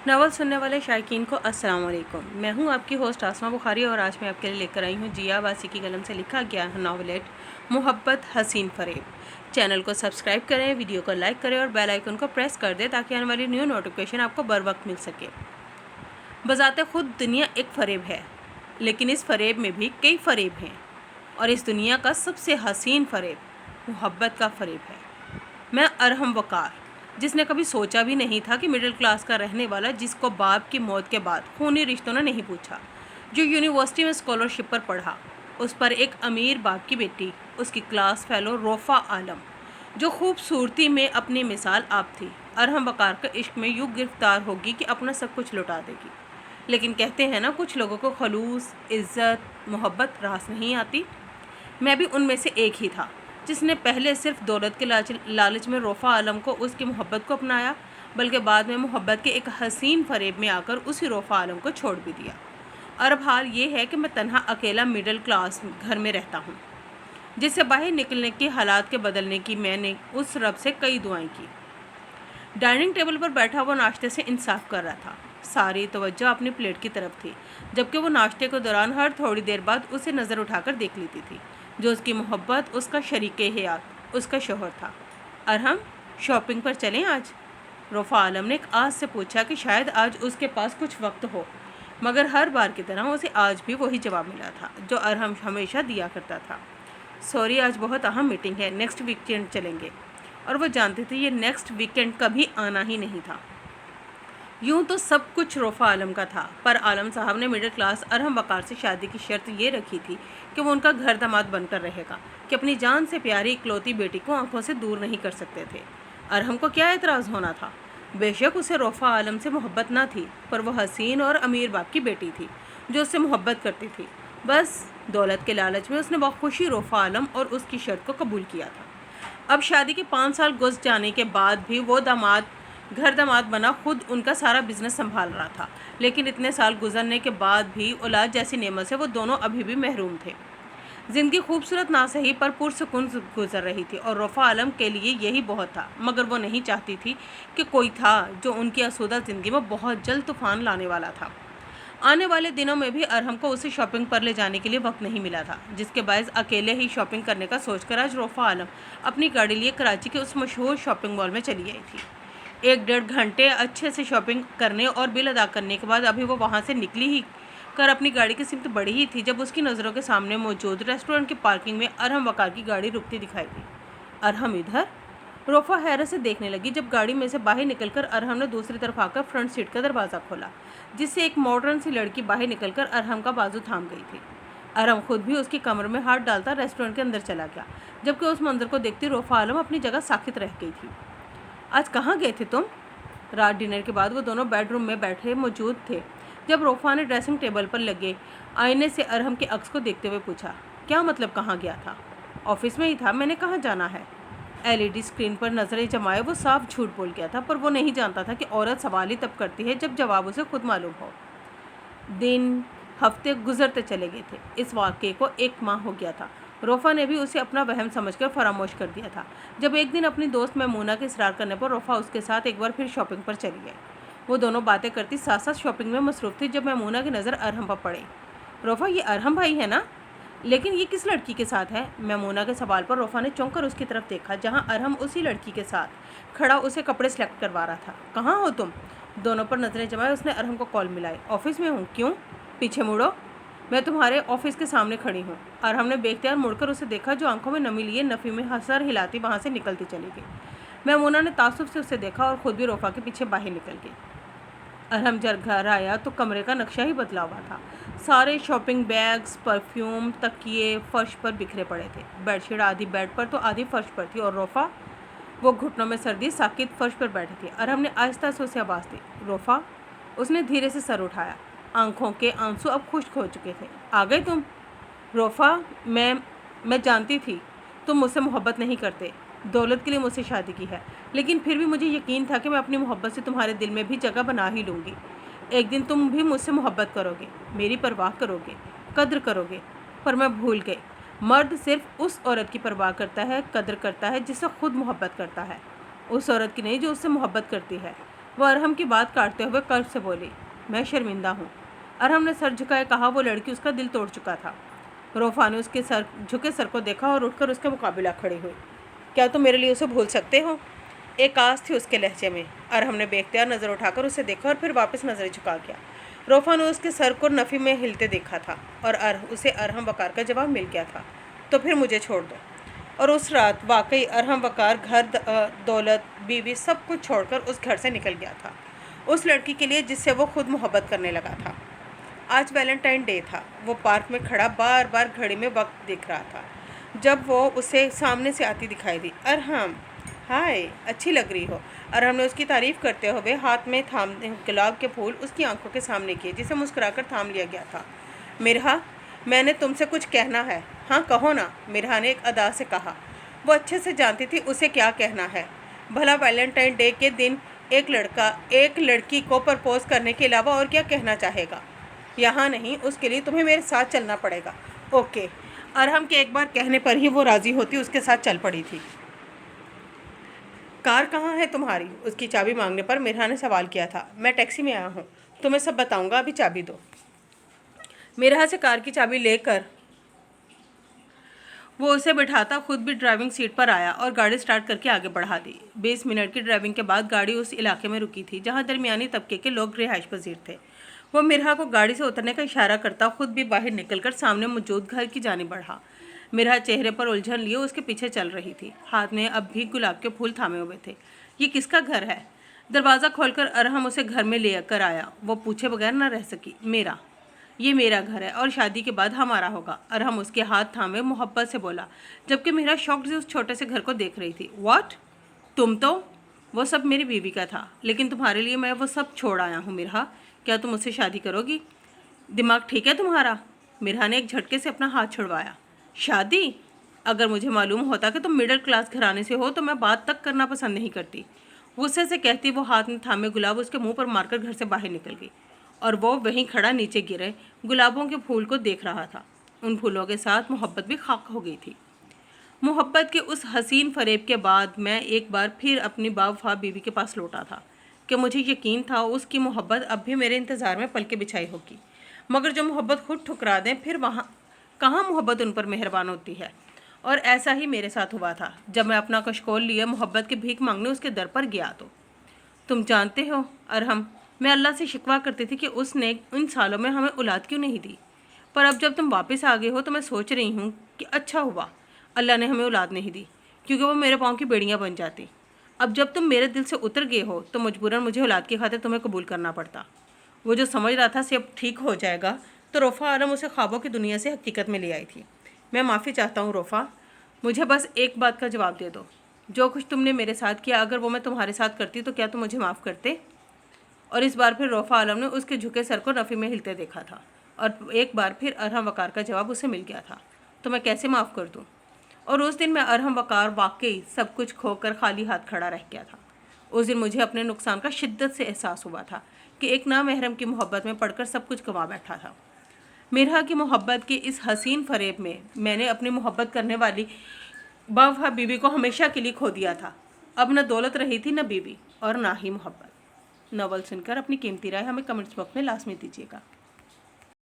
Novel सुनने वाले शायकीन को अस्सलाम वालेकुम। मैं हूं आपकी होस्ट आसमा बुखारी और आज मैं आपके लिए लेकर आई हूं जिया वासी की कलम से लिखा गया नावलेट मोहब्बत हसीन फरेब। चैनल को सब्सक्राइब करें, वीडियो को लाइक करें और बेल आइकन को प्रेस कर दें ताकि आने वाली न्यू नोटिफिकेशन आपको बर वक्त मिल सके। बजाते खुद दुनिया एक फरेब है, लेकिन इस फरेब में भी कई फरेब हैं और इस दुनिया का सबसे हसीन फरेब मोहब्बत का फरेब है। मैं अरहम वकार, जिसने कभी सोचा भी नहीं था कि मिडिल क्लास का रहने वाला, जिसको बाप की मौत के बाद खूनी रिश्तों ने नहीं पूछा, जो यूनिवर्सिटी में स्कॉलरशिप पर पढ़ा, उस पर एक अमीर बाप की बेटी, उसकी क्लास फेलो रोफ़ा आलम, जो खूबसूरती में अपनी मिसाल आप थी, अरहम वकार का इश्क में यूँ गिरफ्तार होगी कि अपना सब कुछ लुटा देगी। लेकिन कहते हैं ना, कुछ लोगों को खलूस, इज़्ज़त, मोहब्बत रास नहीं आती। मैं भी उनमें से एक ही था, जिसने पहले सिर्फ दौलत के लालच में रोफ़ा आलम को, उसकी मोहब्बत को अपनाया, बल्कि बाद में मोहब्बत के एक हसीन फरेब में आकर उसी रोफ़ा आलम को छोड़ भी दिया। और अब हाल ये है कि मैं तन्हा अकेला मिडिल क्लास घर में रहता हूँ, जिससे बाहर निकलने की हालात के बदलने की मैंने उस रब से कई दुआएं की। डाइनिंग टेबल पर बैठा वो नाश्ते से इंसाफ कर रहा था। सारी तवज्जो अपनी प्लेट की तरफ थी, जबकि वो नाश्ते के दौरान हर थोड़ी देर बाद उसे नज़र उठाकर देख लेती थी। जो उसकी मोहब्बत, उसका शरीके हयात, उसका शोहर था। अरहम, शॉपिंग पर चलें आज? रोफ़ा आलम ने एक आस से पूछा कि शायद आज उसके पास कुछ वक्त हो, मगर हर बार की तरह उसे आज भी वही जवाब मिला था जो अरहम हमेशा दिया करता था। सॉरी, आज बहुत अहम मीटिंग है, नेक्स्ट वीकेंड चलेंगे। और वो जानती थी ये नेक्स्ट वीकेंड कभी आना ही नहीं था। यूं तो सब कुछ रोफ़ा आलम का था, पर आलम साहब ने मिडिल क्लास अरहम वकार से शादी की शर्त ये रखी थी कि वो उनका घर दामाद बनकर रहेगा, कि अपनी जान से प्यारी इकलौती बेटी को आंखों से दूर नहीं कर सकते थे। अरहम को क्या एतराज़ होना था? बेशक उसे रोफ़ा आलम से मोहब्बत ना थी, पर वो हसीन और अमीर बाप की बेटी थी जो उससे मोहब्बत करती थी। बस दौलत के लालच में उसने बखुशी रोफ़ा आलम और उसकी शर्त को कबूल किया था। अब शादी के 5 साल गुज़र जाने के बाद भी वो घर दामाद बना, खुद उनका सारा बिजनेस संभाल रहा था। लेकिन इतने साल गुजरने के बाद भी औलाद जैसी नेमत से वो दोनों अभी भी महरूम थे। ज़िंदगी खूबसूरत ना सही, पर पुरसुकून गुजर रही थी और रोफ़ा आलम के लिए यही बहुत था। मगर वो नहीं चाहती थी कि कोई था जो उनकी आसूदा ज़िंदगी में बहुत जल्द तूफ़ान लाने वाला था। आने वाले दिनों में भी अरहम को उसे शॉपिंग पर ले जाने के लिए वक्त नहीं मिला था, जिसके बायस अकेले ही शॉपिंग करने का सोचकर आज रोफ़ा आलम अपनी गाड़ी लिए कराची के उस मशहूर शॉपिंग मॉल में चली आई थी। 1-1.5 घंटे अच्छे से शॉपिंग करने और बिल अदा करने के बाद अभी वो वहाँ से निकली ही कर अपनी गाड़ी की सिमत बढ़ी ही थी, जब उसकी नज़रों के सामने मौजूद रेस्टोरेंट की पार्किंग में अरहम वकार की गाड़ी रुकती दिखाई दी। अरहम इधर? रोफ़ा हैरत से देखने लगी। जब गाड़ी में से बाहर निकलकर अरहम ने दूसरी तरफ आकर फ्रंट सीट का दरवाज़ा खोला, जिससे एक मॉडर्न सी लड़की बाहर निकलकर अरहम का बाजू थाम गई थी। अरहम खुद भी उसकी कमर में हाथ डालता रेस्टोरेंट के अंदर चला गया। जबकि उस मंजर को देखती रोफ़ा आलम अपनी जगह साकित रह गई थी। आज कहाँ गए थे तुम? रात डिनर के बाद वो दोनों बेडरूम में बैठे मौजूद थे, जब रोफ़ा ने ड्रेसिंग टेबल पर लगे आईने से अरहम के अक्स को देखते हुए पूछा, क्या मतलब कहाँ गया था? ऑफिस में ही था, मैंने कहाँ जाना है? एलईडी स्क्रीन पर नज़रें जमाए वो साफ झूठ बोल गया था, पर वो नहीं जानता था कि औरत सवाल ही तब करती है जब जवाब उसे खुद मालूम हो। दिन हफ्ते गुजरते चले गए थे। इस वाक़े को 1 माह हो गया था। रोफ़ा ने भी उसे अपना वहम समझकर फरामोश कर दिया था, जब एक दिन अपनी दोस्त मैमूना के इसरार करने पर रोफ़ा उसके साथ एक बार फिर शॉपिंग पर चली गई। वो दोनों बातें करती साथ साथ शॉपिंग में मसरूफ़ थी, जब मैमूना की नज़र अरहम पर पड़ी। रोफ़ा, ये अरहम भाई है ना? लेकिन ये किस लड़की के साथ है? मैमूना के सवाल पर रोफ़ा ने चौंक कर उसकी तरफ देखा, जहाँ अरहम उसी लड़की के साथ खड़ा उसे कपड़े सेलेक्ट करवा रहा था। कहाँ हो तुम? दोनों पर नज़रें जमाए उसने अरहम को कॉल मिलाई। ऑफिस में हूँ। क्यों? पीछे मुड़ो, मैं तुम्हारे ऑफिस के सामने खड़ी हूँ। अरहम ने बेख्तियार मुड़कर उसे देखा, जो आंखों में नमी लिए नफ़ी में सर हिलाती वहाँ से निकलती चली गई। मैमूना ने तासुफ से उसे देखा और ख़ुद भी रोफ़ा के पीछे बाहर निकल गई। अरहम जब घर आया तो कमरे का नक्शा ही बदला हुआ था। सारे शॉपिंग बैग्स, परफ्यूम, तकिए फर्श पर बिखरे पड़े थे। बेडशीट आधी बेड पर तो आधी फर्श पर थी और रोफ़ा, वो घुटनों में सर्दी साकित फर्श पर बैठी थी। अरहम ने आहिस्ता से उसे आवाज़ दी, रोफ़ा। उसने धीरे से सर उठाया। आंखों के आंसू अब खुश्क हो चुके थे। आ गए तुम? रोफ़ा, मैं जानती थी तुम मुझसे मोहब्बत नहीं करते, दौलत के लिए मुझसे शादी की है, लेकिन फिर भी मुझे यकीन था कि मैं अपनी मोहब्बत से तुम्हारे दिल में भी जगह बना ही लूँगी। एक दिन तुम भी मुझसे मोहब्बत करोगे, मेरी परवाह करोगे, कद्र करोगे। पर मैं भूल गई, मर्द सिर्फ उस औरत की परवाह करता है, कद्र करता है जिससे खुद मोहब्बत करता है, उस औरत की नहीं जो उससे मोहब्बत करती है। वो अरहम की बात काटते हुए कर्ब से बोली, मैं शर्मिंदा हूँ। अरहम ने सर झुकाए कहा, वो लड़की उसका दिल तोड़ चुका था। रोफा ने उसके झुके सर को देखा और उठकर उसके मुकाबला खड़ी हुई। क्या तुम मेरे लिए उसे भूल सकते हो? एक आस थी उसके लहजे में। अरहम ने बेख्तियार नज़र उठाकर उसे देखा और फिर वापस नजरें झुका गया। रोफा ने उसके सर को नफ़ी में हिलते देखा था और उसे अरहम वकार का जवाब मिल गया था, तो फिर मुझे छोड़ दो। और उस रात वाकई अरहम वकार घर दौलत बीवी सब कुछ छोड़कर उस घर से निकल गया था, उस लड़की के लिए जिससे वो खुद मोहब्बत करने लगा था। आज वैलेंटाइन डे था। वो पार्क में खड़ा बार बार घड़ी में वक्त देख रहा था जब वो उसे सामने से आती दिखाई दी। अरहम, हाय, अच्छी लग रही हो। अरहम ने उसकी तारीफ करते हुए हाथ में थाम गुलाब के फूल उसकी आंखों के सामने किए, जिसे मुस्कुराकर थाम लिया गया था। मिरहा, मैंने तुमसे कुछ कहना है। हाँ कहो ना, मिरहा ने एक अदा से कहा। वो अच्छे से जानती थी उसे क्या कहना है। भला वैलेंटाइन डे के दिन एक लड़का एक लड़की को प्रपोज करने के अलावा और क्या कहना चाहेगा? यहाँ नहीं, उसके लिए तुम्हें मेरे साथ चलना पड़ेगा। ओके। अरहम के एक बार कहने पर ही वो राज़ी होती उसके साथ चल पड़ी थी। कार कहाँ है तुम्हारी? उसकी चाबी मांगने पर मिरहा ने सवाल किया था। मैं टैक्सी में आया हूँ, तुम्हें सब बताऊँगा, अभी चाबी दो। मिरहा से कार की चाबी लेकर वो उसे बिठाता खुद भी ड्राइविंग सीट पर आया और गाड़ी स्टार्ट करके आगे बढ़ा दी। 20 मिनट की ड्राइविंग के बाद गाड़ी उस इलाके में रुकी थी जहाँ दरमियानी तबके के लोग रिहाइश पजीर थे। वो मिरहा को गाड़ी से उतरने का इशारा करता खुद भी बाहर निकलकर सामने मौजूद घर की जानिब बढ़ा। मिरहा चेहरे पर उलझन लिए उसके पीछे चल रही थी। हाथ में अब भी गुलाब के फूल थामे हुए थे। ये किसका घर है? दरवाज़ा खोलकर अरहम उसे घर में लेकर आया। वो पूछे बगैर न रह सकी। मेरा, ये मेरा घर है और शादी के बाद हमारा होगा। अरहम उसके हाथ थामे मोहब्बत से बोला, जबकि मेरा शौक से उस छोटे से घर को देख रही थी। व्हाट? तुम तो? वो सब मेरी बीवी का था, लेकिन तुम्हारे लिए मैं वो सब छोड़ आया हूँ। मिरहा, क्या तुम मुझसे शादी करोगी? दिमाग ठीक है तुम्हारा? मिरहा ने एक झटके से अपना हाथ छुड़वाया। शादी? अगर मुझे मालूम होता कि तुम मिडिल क्लास घराने से हो तो मैं बात तक करना पसंद नहीं करती। गुस्से से कहती वो हाथ में थामे गुलाब उसके मुंह पर मारकर घर से बाहर निकल गई और वो वहीं खड़ा नीचे गिरे गुलाबों के फूल को देख रहा था। उन फूलों के साथ मोहब्बत भी खाक हो गई थी। मोहब्बत के उस हसीन फरेब के बाद मैं एक बार फिर अपनी बावफा बीवी के पास लौटा था कि मुझे यकीन था उसकी मोहब्बत अब भी मेरे इंतज़ार में पलके बिछाई होगी। मगर जो मोहब्बत खुद ठुकरा दें फिर वहाँ कहाँ मोहब्बत उन पर मेहरबान होती है। और ऐसा ही मेरे साथ हुआ था जब मैं अपना कशकोल लिए मोहब्बत की भीख मांगने उसके दर पर गया। तो तुम जानते हो अरहम, मैं अल्लाह से शिकवा करती थी कि उसने इन सालों में हमें औलाद क्यों नहीं दी, पर अब जब तुम वापस आ गए हो तो मैं सोच रही हूँ कि अच्छा हुआ अल्लाह ने हमें औलाद नहीं दी, क्योंकि वो मेरे पाँव की बेड़ियाँ बन जाती। अब जब तुम मेरे दिल से उतर गए हो तो मजबूरन मुझे औलाद की खातिर तुम्हें कबूल करना पड़ता। वो जो समझ रहा था से अब ठीक हो जाएगा, तो रोफ़ा आलम उसे ख्वाबों की दुनिया से हकीकत में ले आई थी। मैं माफ़ी चाहता हूँ रोफ़ा, मुझे बस एक बात का जवाब दे दो। जो कुछ तुमने मेरे साथ किया, अगर वो मैं तुम्हारे साथ करती तो क्या तुम मुझे माफ़ करते? और इस बार फिर रोफ़ा आलम ने उसके झुके सर को नफ़ी में हिलते देखा था और एक बार फिर अरहम वकार का जवाब उसे मिल गया था। तो मैं कैसे माफ़ कर दूँ? और उस दिन मैं अरहम वकार वाकई सब कुछ खोकर खाली हाथ खड़ा रह गया था। उस दिन मुझे अपने नुकसान का शिद्दत से एहसास हुआ था कि एक नामहरम की मोहब्बत में पड़कर सब कुछ गंवा बैठा था। मिरहा की मोहब्बत के इस हसीन फरेब में मैंने अपनी मोहब्बत करने वाली बावफा बीवी को हमेशा के लिए खो दिया था। अब न दौलत रही थी, न बीवी, और ना ही मोहब्बत। नॉवल सुनकर अपनी कीमती राय हमें कमेंट्स बॉक्स में लाजमी दीजिएगा।